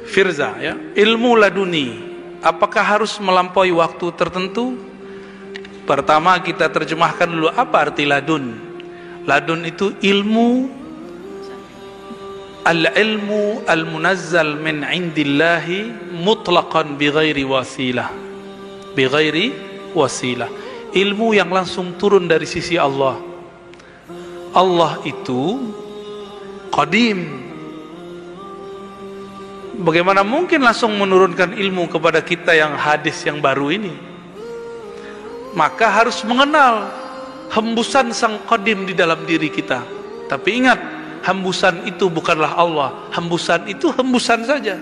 Firza, ya, ilmu laduni, apakah harus melampaui waktu tertentu? Pertama kita terjemahkan dulu apa arti ladun. Ladun itu ilmu, al-ilmu al-munazzal min indillahi mutlaqan bighairi wasilah. Bighairi wasilah. Ilmu yang langsung turun dari sisi Allah. Allah itu qadim. Bagaimana mungkin langsung menurunkan ilmu kepada kita yang hadis yang baru ini? Maka harus mengenal hembusan sang qadim di dalam diri kita. Tapi ingat, hembusan itu bukanlah Allah. Hembusan itu hembusan saja.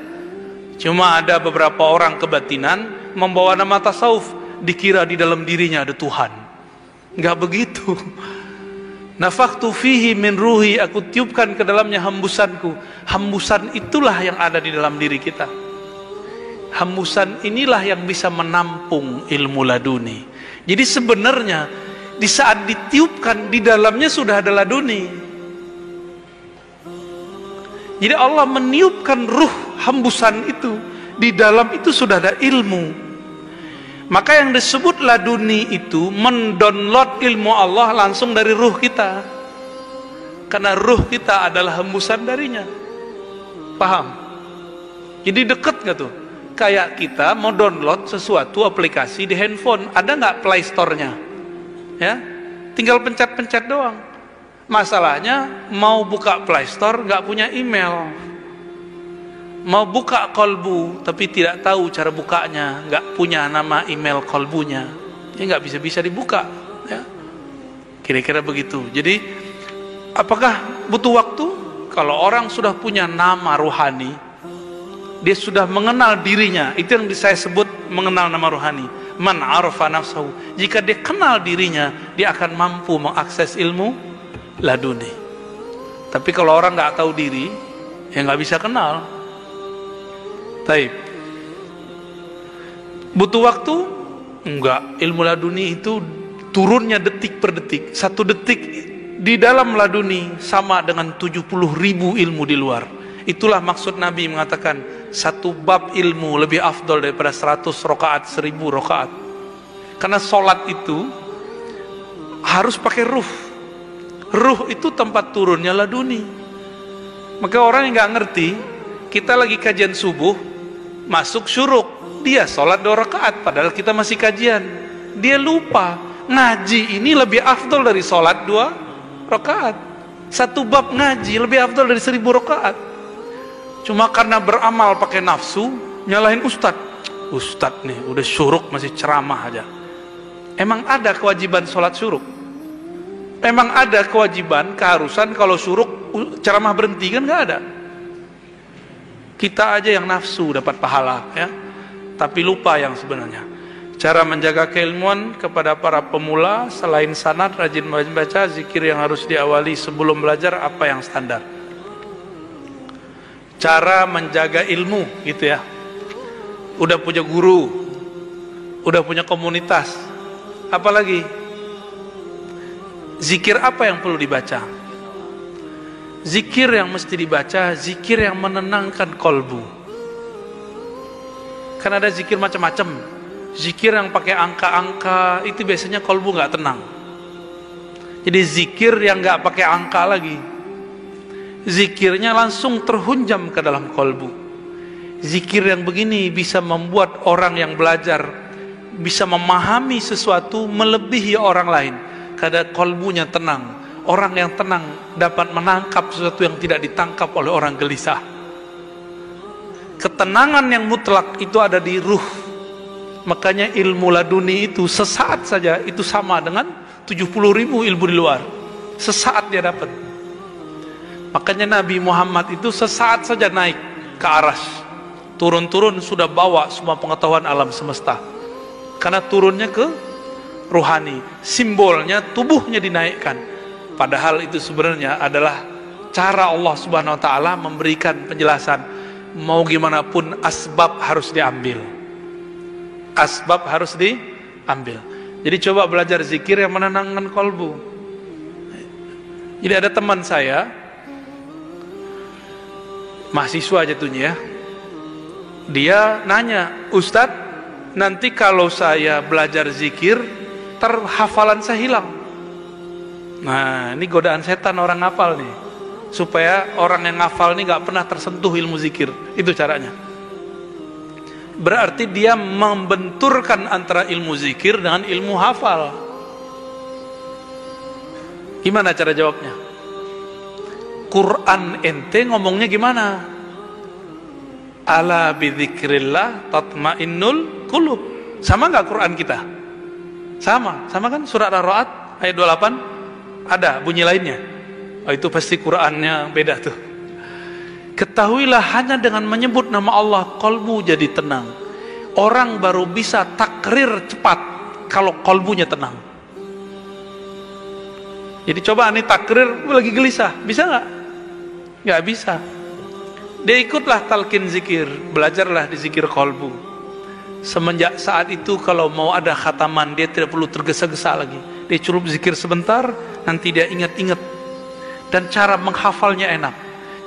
Cuma ada beberapa orang kebatinan membawa nama tasawuf, dikira di dalam dirinya ada Tuhan. Enggak begitu. Nafakhtu fihi min ruhi, aku tiupkan ke dalamnya hembusanku. Hembusan itulah yang ada di dalam diri kita. Hembusan inilah yang bisa menampung ilmu laduni. Jadi sebenarnya di saat ditiupkan di dalamnya sudah ada laduni. Jadi Allah meniupkan ruh hembusan itu, di dalam itu sudah ada ilmu. Maka yang disebut laduni itu mendownload ilmu Allah langsung dari ruh kita. Karena ruh kita adalah hembusan darinya. Paham? Jadi deket gak tuh? Kayak kita mau download sesuatu aplikasi di handphone, ada nggak Play Store-nya? Ya, tinggal pencet-pencet doang. Masalahnya mau buka Play Store nggak punya email. Mau buka kolbu tapi tidak tahu cara bukanya, nggak punya nama email kolbunya, ya nggak bisa dibuka, ya. Kira-kira begitu. Jadi apakah butuh waktu? Kalau orang sudah punya nama ruhani, dia sudah mengenal dirinya, itu yang saya sebut mengenal nama ruhani. Man arafa nafsahu, jika dia kenal dirinya, dia akan mampu mengakses ilmu laduni. Tapi kalau orang nggak tahu diri, ya nggak bisa kenal. Taib. Butuh waktu? Enggak. Ilmu laduni itu turunnya detik per detik. 1 detik di dalam laduni sama dengan 70.000 ilmu di luar. Itulah maksud Nabi mengatakan 1 bab ilmu lebih afdol daripada 100 rakaat, 1000 rakaat. Karena sholat itu harus pakai ruh. Ruh itu tempat turunnya laduni. Maka orang yang nggak ngerti, kita lagi kajian subuh, masuk syuruk, dia sholat 2 rakaat, padahal kita masih kajian. Dia lupa, ngaji ini lebih afdol dari sholat 2 rakaat. 1 bab ngaji lebih afdol dari 1000 rakaat. Cuma karena beramal pakai nafsu, nyalahin Ustadz nih, udah syuruk masih ceramah aja. Emang ada kewajiban sholat syuruk? Emang ada kewajiban, keharusan kalau syuruk ceramah berhenti? Kan nggak ada. Kita aja yang nafsu dapat pahala, ya, tapi lupa yang sebenarnya. Cara menjaga keilmuan kepada para pemula, selain sanad, rajin membaca, zikir yang harus diawali sebelum belajar, apa yang standar? Cara menjaga ilmu, gitu ya. Udah punya guru, udah punya komunitas, apalagi zikir apa yang perlu dibaca? Zikir yang mesti dibaca, zikir yang menenangkan kolbu. Kan ada zikir macam-macam. Zikir yang pakai angka-angka, itu biasanya kolbu nggak tenang. Jadi zikir yang nggak pakai angka lagi, zikirnya langsung terhunjam ke dalam kolbu. Zikir yang begini bisa membuat orang yang belajar bisa memahami sesuatu melebihi orang lain, karena kolbunya tenang. Orang yang tenang dapat menangkap sesuatu yang tidak ditangkap oleh orang gelisah. Ketenangan yang mutlak itu ada di ruh. Makanya ilmu laduni itu sesaat saja itu sama dengan 70.000 ilmu di luar. Sesaat dia dapat. Makanya Nabi Muhammad itu sesaat saja naik ke aras. Turun-turun sudah bawa semua pengetahuan alam semesta. Karena turunnya ke ruhani. Simbolnya tubuhnya dinaikkan. Padahal itu sebenarnya adalah cara Allah Subhanahu wa taala memberikan penjelasan. Mau gimana pun asbab harus diambil. Asbab harus diambil. Jadi coba belajar zikir yang menenangkan kolbu. Jadi ada teman saya mahasiswa jatuhnya ya. Dia nanya, Ustadz, nanti kalau saya belajar zikir, terhafalan saya hilang. Nah, ini godaan setan orang ngafal nih, supaya orang yang ngafal nih gak pernah tersentuh ilmu zikir. Itu caranya. Berarti dia membenturkan antara ilmu zikir dengan ilmu hafal. Gimana cara jawabnya? Quran ente ngomongnya gimana? Ala bidzikrillah tatmainnul qulub. Sama nggak Quran kita? Sama kan surat Ar-Ra'd ayat 28 ada bunyi lainnya. Oh, itu pasti Qurannya beda tuh. Ketahuilah hanya dengan menyebut nama Allah kolbu jadi tenang. Orang baru bisa takrir cepat kalau kolbunya tenang. Jadi coba nih takrir lagi gelisah, bisa nggak? Nggak bisa. Dia ikutlah talqin zikir, belajarlah di zikir kolbu. Semenjak saat itu kalau mau ada khataman dia tidak perlu tergesa-gesa lagi. Dia cukup zikir sebentar, nanti dia ingat-ingat. Dan cara menghafalnya enak.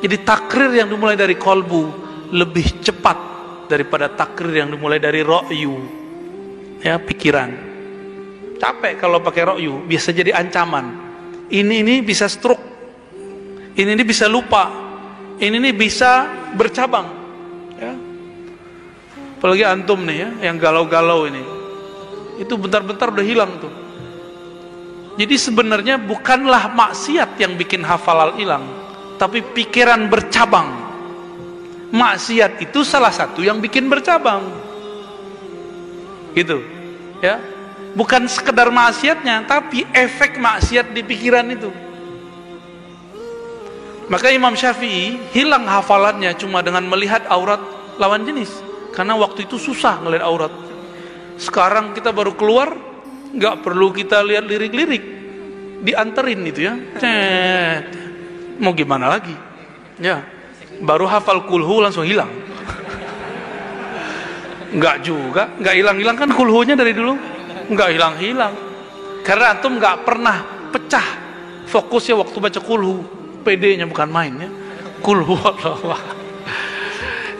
Jadi takrir yang dimulai dari kolbu lebih cepat daripada takrir yang dimulai dari ro'yu, ya, pikiran. Capek kalau pakai ro'yu, bisa jadi ancaman. Ini bisa stroke, ini bisa lupa, ini bisa bercabang, ya. Apalagi antum nih ya, yang galau-galau ini, itu bentar-bentar udah hilang tuh. Jadi sebenarnya bukanlah maksiat yang bikin hafalan hilang, tapi pikiran bercabang. Maksiat itu salah satu yang bikin bercabang, gitu, ya. Bukan sekedar maksiatnya, tapi efek maksiat di pikiran itu. Maka Imam Syafi'i hilang hafalannya cuma dengan melihat aurat lawan jenis, karena waktu itu susah ngelihat aurat. Sekarang kita baru keluar, nggak perlu kita lihat lirik-lirik, dianterin itu ya. Mau gimana lagi? Ya, baru hafal kulhu langsung hilang. Nggak juga, nggak hilang-hilang kan kulhunya dari dulu. Nggak hilang-hilang karena antum nggak pernah pecah fokusnya waktu baca kulhu. PD-nya bukan main ya, kulhu Allah.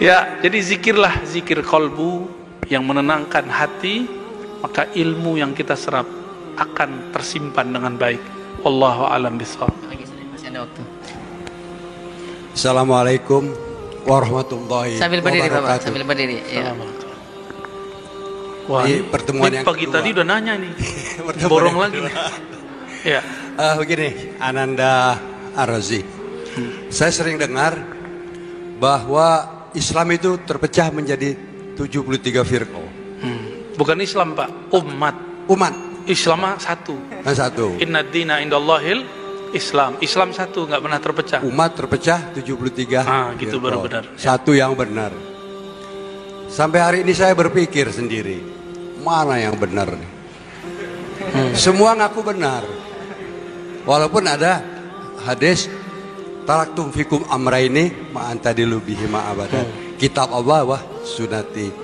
Ya, jadi zikirlah zikir kolbu yang menenangkan hati, maka ilmu yang kita serap akan tersimpan dengan baik. Wallahu a'lam bishawab. Masih ada waktu. Assalamualaikum warahmatullahi Sambil berdiri wabarakatuh. Bapak, sambil berdiri ya. Wah, ini pertemuan ini yang pagi kedua. tadi udah nanya nih. Borong lagi nih. Ya. Begini, Ananda Ar-Razi. Saya sering dengar bahwa Islam itu terpecah menjadi 73 firqah. Bukan Islam, Pak, umat. Islam satu. Satu. Inna dina indallahil Islam. Islam satu, nggak pernah terpecah. Umat terpecah 73. Gitu baru benar. Satu yang benar. Sampai hari ini saya berpikir sendiri, mana yang benar nih? Semua ngaku benar. Walaupun ada hadis taraktum fikum amraini ma antadilu bihi ma abadan. Kitab Allah wah sunati.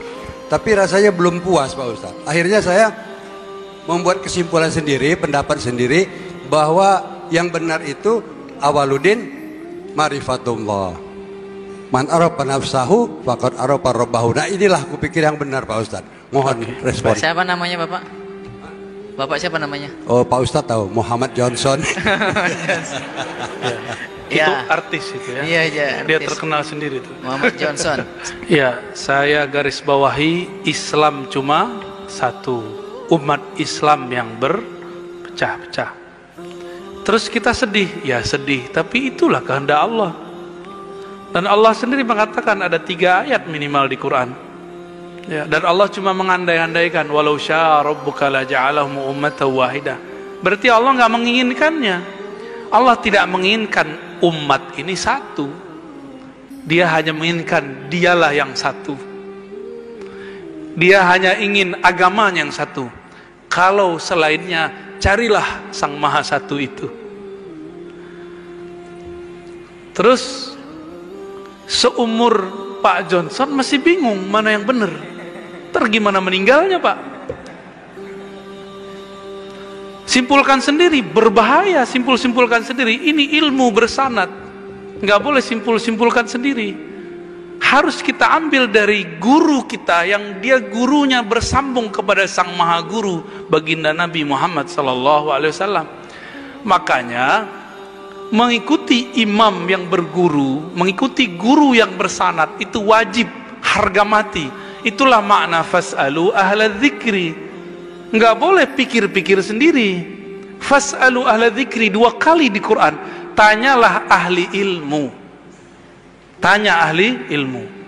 Tapi rasanya belum puas Pak Ustaz. Akhirnya saya membuat kesimpulan sendiri, pendapat sendiri bahwa yang benar itu awaludin marifatullah. Man arafa nafsahu faqad arafa rabbahu. Nah, inilah kupikir yang benar Pak Ustaz. Mohon respon. Siapa namanya Bapak? Bapak siapa namanya? Oh, Pak Ustaz tahu, Muhammad Johnson. Itu artis itu ya. Iya, artis. Dia terkenal sendiri tuh. Muhammad Johnson. Ya, saya garis bawahi Islam cuma satu. Umat Islam yang berpecah-pecah. Terus kita sedih, ya sedih. Tapi itulah kehendak Allah. Dan Allah sendiri mengatakan ada 3 ayat minimal di Quran. Ya, dan Allah cuma mengandai-andaikan walau syaa rabbuka la ja'alahum ummatan wahidah. Berarti Allah nggak menginginkannya. Allah tidak menginginkan umat ini satu. Dia hanya menginginkan dialah yang satu. Dia hanya ingin agamanya yang satu. Kalau selainnya carilah Sang Maha Satu itu. Terus seumur Pak Johnson masih bingung mana yang benar. Gimana meninggalnya Pak? Simpulkan sendiri, berbahaya simpulkan sendiri. Ini ilmu bersanad, nggak boleh simpulkan sendiri. harus kita ambil dari guru kita yang dia gurunya bersambung kepada sang maha guru baginda Nabi Muhammad SAW. Makanya mengikuti imam yang berguru, mengikuti guru yang bersanad itu wajib, harga mati. Itulah makna fas'alu ahla dzikri. Nggak boleh pikir-pikir sendiri. Fas'alu ahla dzikri 2 kali di Quran. Tanyalah ahli ilmu. Tanya ahli ilmu.